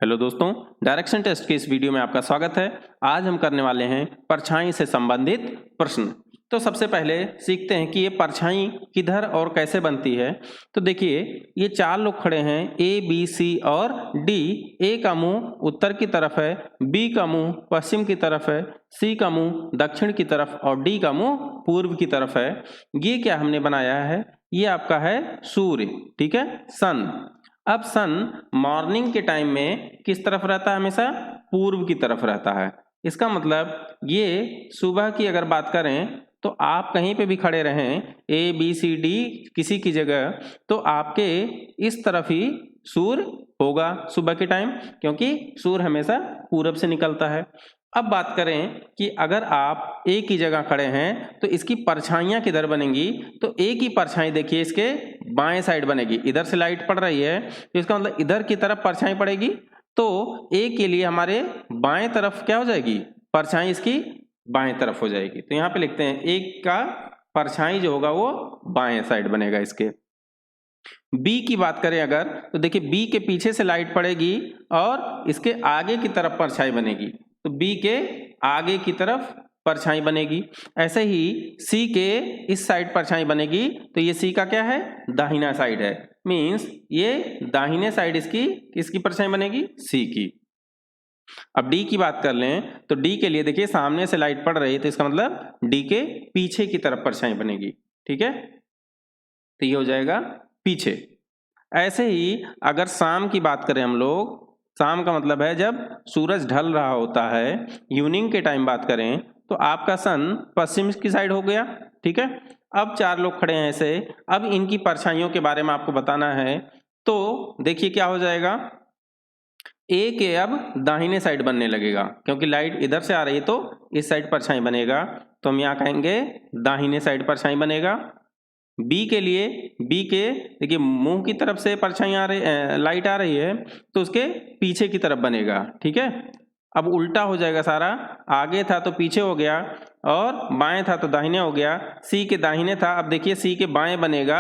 Hello दोस्तों, direction test के इस वीडियो में आपका स्वागत है। आज हम करने वाले हैं परछाई से संबंधित प्रश्न। तो सबसे पहले सीखते हैं कि ये परछाई किधर और कैसे बनती है। तो देखिए, ये चार लोग खड़े हैं, ए बी सी और डी। ए का मुंह उत्तर की तरफ है, बी का मुंह पश्चिम की तरफ है, सी का मुंह दक्षिण की तरफ और डी का मुंह पूर्व की तरफ है। ये क्या हमने बनाया है? ये आपका है सूर्य, ठीक है, सन। अब सन मॉर्निंग के टाइम में किस तरफ रहता है? हमेशा पूर्व की तरफ रहता है। इसका मतलब ये सुबह की अगर बात करें तो आप कहीं पे भी खड़े रहें, ए बी सी डी किसी की जगह, तो आपके इस तरफ ही सूर्य होगा सुबह के टाइम, क्योंकि सूर्य हमेशा पूरब से निकलता है। अब बात करें कि अगर आप ए की जगह खड़े हैं तो इसकी परछाइयाँ किधर बनेंगी? तो ए की परछाई देखिए इसके बाएं साइड बनेगी। इधर से लाइट पड़ रही है तो इसका मतलब इधर की तरफ परछाई पड़ेगी। तो ए के लिए हमारे बाएं तरफ क्या हो जाएगी? परछाई इसकी बाएं तरफ हो जाएगी। तो यहाँ पे लिखते हैं ए का परछाई जो होगा वो बाएं साइड बनेगा इसके। बी की बात करें अगर, तो देखिए बी के पीछे से लाइट पड़ेगी और इसके आगे की तरफ परछाई बनेगी। तो बी के आगे की तरफ परछाई बनेगी। ऐसे ही सी के इस साइड परछाई बनेगी। तो ये सी का क्या है? दाहिना साइड है। मीन्स ये दाहिने साइड इसकी परछाई बनेगी, सी की। अब डी की बात कर लें तो डी के लिए देखिए सामने से लाइट पड़ रही है तो इसका मतलब डी के पीछे की तरफ परछाई बनेगी, ठीक है। तो ये हो जाएगा पीछे। ऐसे ही अगर शाम की बात करें हम लोग, शाम का मतलब है जब सूरज ढल रहा होता है, इवनिंग के टाइम बात करें तो आपका सन पश्चिम की साइड हो गया, ठीक है। अब चार लोग खड़े हैं ऐसे। अब इनकी परछाइयों के बारे में आपको बताना है। तो देखिए क्या हो जाएगा, ए के अब दाहिने साइड बनने लगेगा, क्योंकि लाइट इधर से आ रही है तो इस साइड परछाई बनेगा। तो हम यहाँ कहेंगे दाहिने साइड परछाई बनेगा। बी के लिए, बी के देखिए मुंह की तरफ से परछाई आ रही, लाइट आ रही है तो उसके पीछे की तरफ बनेगा, ठीक है। अब उल्टा हो जाएगा सारा, आगे था तो पीछे हो गया और बाएं था तो दाहिने हो गया। सी के दाहिने था, अब देखिए सी के बाएं बनेगा।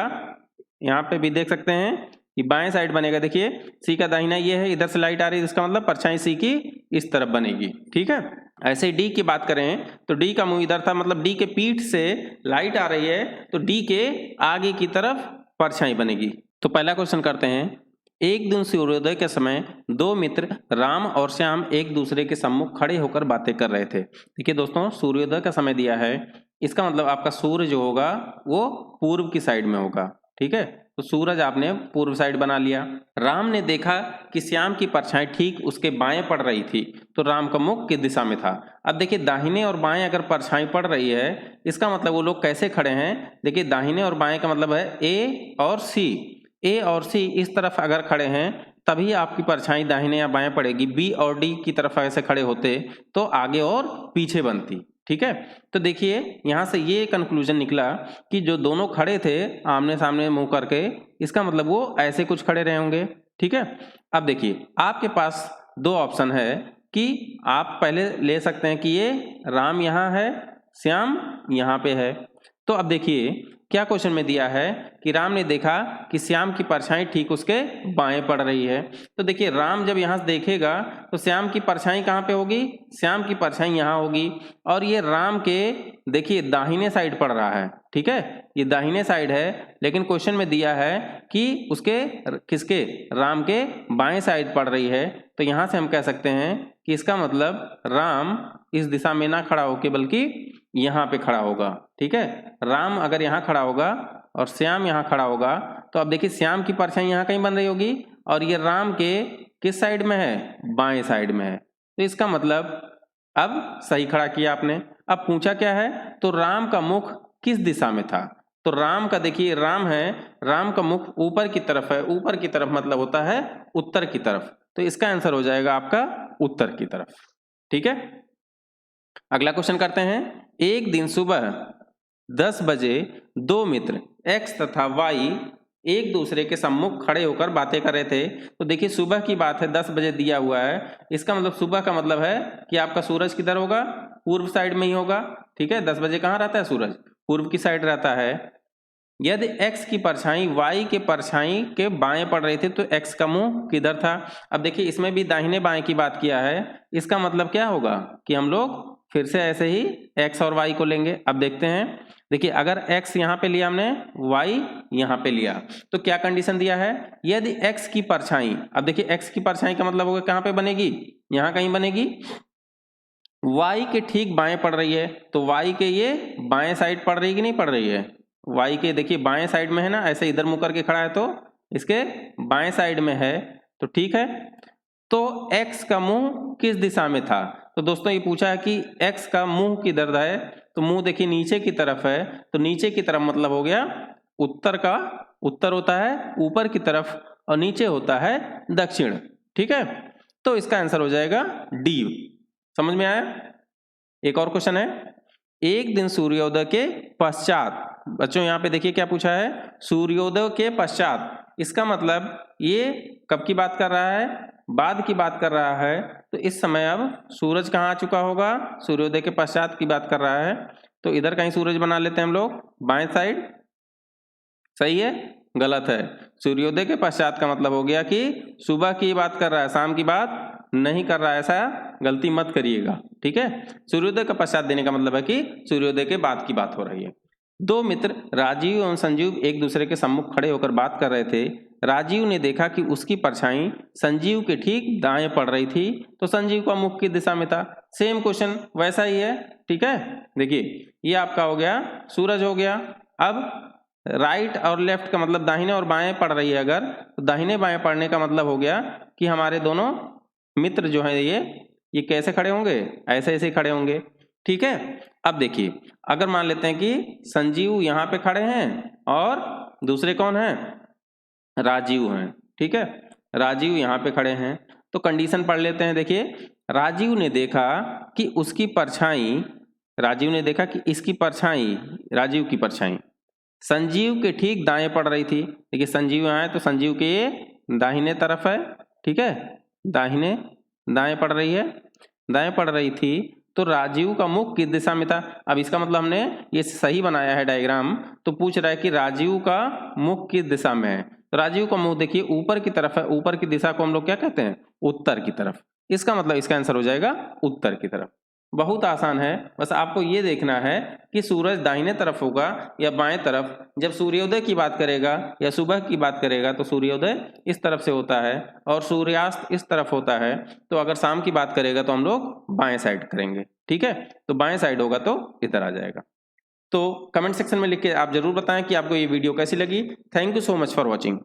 यहाँ पे भी देख सकते हैं ये बाएं साइड बनेगा। देखिए सी का दाहिना ये है, इधर से लाइट आ रही है, इसका मतलब परछाई सी की इस तरफ बनेगी, ठीक है। ऐसे डी की बात करें तो डी का मुंह इधर था, मतलब डी के पीठ से लाइट आ रही है तो डी के आगे की तरफ परछाई बनेगी। तो पहला क्वेश्चन करते हैं। एक दिन सूर्योदय के समय दो मित्र राम और श्याम एक दूसरे के सम्मुख खड़े होकर बातें कर रहे थे। देखिए दोस्तों, सूर्योदय का समय दिया है, इसका मतलब आपका सूर्य जो होगा वो पूर्व की साइड में होगा, ठीक है। तो सूरज आपने पूर्व साइड बना लिया। राम ने देखा कि श्याम की परछाई ठीक उसके बाएं पड़ रही थी, तो राम का मुख किस दिशा में था? अब देखिए दाहिने और बाएं अगर परछाई पड़ रही है, इसका मतलब वो लोग कैसे खड़े हैं। देखिए दाहिने और बाएं का मतलब है ए और सी। ए और सी इस तरफ अगर खड़े हैं तभी आपकी परछाई दाहिने या बाएं पड़ेगी। बी और डी की तरफ ऐसे खड़े होते तो आगे और पीछे बनती, ठीक है। तो देखिए यहाँ से ये कंक्लूजन निकला कि जो दोनों खड़े थे आमने सामने मुंह करके, इसका मतलब वो ऐसे कुछ खड़े रहे होंगे, ठीक है। अब देखिए आपके पास दो ऑप्शन है कि आप पहले ले सकते हैं कि ये राम यहाँ है, श्याम यहाँ पे है। तो अब देखिए क्या क्वेश्चन में दिया है कि राम ने देखा कि श्याम की परछाई ठीक उसके बाएं पड़ रही है। तो देखिए राम जब यहाँ से देखेगा तो श्याम की परछाई कहाँ पे होगी? श्याम की परछाई यहाँ होगी। और ये राम के देखिए दाहिने साइड पड़ रहा है, ठीक है, ये दाहिने साइड है। लेकिन क्वेश्चन में दिया है कि उसके किसके, राम के बाएं साइड पड़ रही है। तो यहाँ से हम कह सकते हैं कि इसका मतलब राम इस दिशा में ना खड़ा होके बल्कि यहाँ पे खड़ा होगा, ठीक है। राम अगर यहाँ खड़ा होगा और श्याम यहाँ खड़ा होगा तो अब देखिए श्याम की परछाई यहाँ कहीं बन रही होगी और ये राम के किस साइड में है? बाएं साइड में है। तो इसका मतलब अब सही खड़ा किया आपने। अब पूछा क्या है? तो राम का मुख किस दिशा में था? तो राम का देखिए राम है, राम का मुख ऊपर की तरफ है। ऊपर की तरफ मतलब होता है उत्तर की तरफ। तो इसका आंसर हो जाएगा आपका उत्तर की तरफ, ठीक है। अगला क्वेश्चन करते हैं। एक दिन सुबह 10 बजे दो मित्र एक्स तथा वाई एक दूसरे के सम्मुख खड़े होकर बातें कर रहे थे। तो देखिए सुबह की बात है, 10 बजे दिया हुआ है, इसका मतलब सुबह का मतलब है कि आपका सूरज किधर होगा? पूर्व साइड में ही होगा, ठीक है। 10 बजे कहाँ रहता है सूरज? पूर्व की साइड रहता है। यदि x की परछाई y के परछाई के बाएं पड़ रही थी तो x का मुंह किधर था। अब देखिए इसमें भी दाहिने बाएं की बात किया है, इसका मतलब क्या होगा कि हम लोग फिर से ऐसे ही x और y को लेंगे। अब देखते हैं, देखिए अगर x यहाँ पे लिया हमने, y यहाँ पे लिया, तो क्या कंडीशन दिया है, यदि x की परछाई, अब देखिए x की परछाई का मतलब होगा कहाँ पे बनेगी, यहाँ कहीं बनेगी, y के ठीक बाएं पड़ रही है, तो y के ये बाएं साइड पड़ रही है कि नहीं पड़ रही है, y के देखिए बाएं साइड में है ना, ऐसे इधर मुंह करके खड़ा है तो इसके बाएं साइड में है, तो ठीक है। तो x का मुंह किस दिशा में था, तो दोस्तों ये पूछा है कि x का मुंह किधर है, तो मुंह देखिए नीचे की तरफ है, तो नीचे की तरफ मतलब हो गया उत्तर का, उत्तर होता है ऊपर की तरफ और नीचे होता है दक्षिण, ठीक है। तो इसका आंसर हो जाएगा डी। समझ में आया। एक और क्वेश्चन है, एक दिन सूर्योदय के पश्चात, बच्चों यहाँ पे देखिए क्या पूछा है, सूर्योदय के पश्चात, इसका मतलब ये कब की बात कर रहा है, बाद की बात कर रहा है, तो इस समय अब सूरज कहाँ आ चुका होगा, सूर्योदय के पश्चात की बात कर रहा है, तो इधर कहीं सूरज बना लेते हैं हम लोग, बाएं साइड, सही है, गलत है। सूर्योदय के पश्चात का मतलब हो गया कि सुबह की बात कर रहा है, शाम की बात नहीं कर रहा है, ऐसा गलती मत करिएगा, ठीक है। सूर्योदय का पश्चात देने का मतलब है कि सूर्योदय के बाद की बात हो रही है। दो मित्र राजीव एवं संजीव एक दूसरे के सम्मुख खड़े होकर बात कर रहे थे। राजीव ने देखा कि उसकी परछाई संजीव के ठीक दाएं पड़ रही थी, तो संजीव का मुख की दिशा में था। सेम क्वेश्चन वैसा ही है, ठीक है। देखिए ये आपका हो गया सूरज हो गया। अब राइट और लेफ्ट का मतलब दाहिने और बाएं पड़ रही है, अगर तो दाहिने बाएं पढ़ने का मतलब हो गया कि हमारे दोनों मित्र जो है ये कैसे खड़े होंगे, ऐसे ऐसे खड़े होंगे, ठीक है। अब देखिए अगर मान लेते हैं कि संजीव यहाँ पे खड़े हैं और दूसरे कौन हैं, राजीव हैं, ठीक है, राजीव यहाँ पे खड़े हैं, तो कंडीशन पढ़ लेते हैं। देखिए राजीव ने देखा कि उसकी परछाई, राजीव ने देखा कि इसकी परछाई, राजीव की परछाई संजीव के ठीक दाएं पड़ रही थी। देखिए संजीव यहाँ है तो संजीव के ये दाहिने तरफ है, ठीक है, दाहिने दाएं पड़ रही है, दाएं पड़ रही थी, तो राजीव का मुख किस दिशा में था। अब इसका मतलब हमने ये सही बनाया है डायग्राम, तो पूछ रहा है कि राजीव का मुख किस दिशा में है, तो राजीव का मुख देखिए ऊपर की तरफ है, ऊपर की दिशा को हम लोग क्या कहते हैं, उत्तर की तरफ, इसका मतलब इसका आंसर हो जाएगा उत्तर की तरफ। बहुत आसान है, बस आपको ये देखना है कि सूरज दाहिने तरफ होगा या बाएं तरफ। जब सूर्योदय की बात करेगा या सुबह की बात करेगा तो सूर्योदय इस तरफ से होता है और सूर्यास्त इस तरफ होता है, तो अगर शाम की बात करेगा तो हम लोग बाएं साइड करेंगे, ठीक है। तो बाएं साइड होगा तो इधर आ जाएगा। तो कमेंट सेक्शन में लिख के आप जरूर बताएं कि आपको ये वीडियो कैसी लगी। Thank you so much for watching.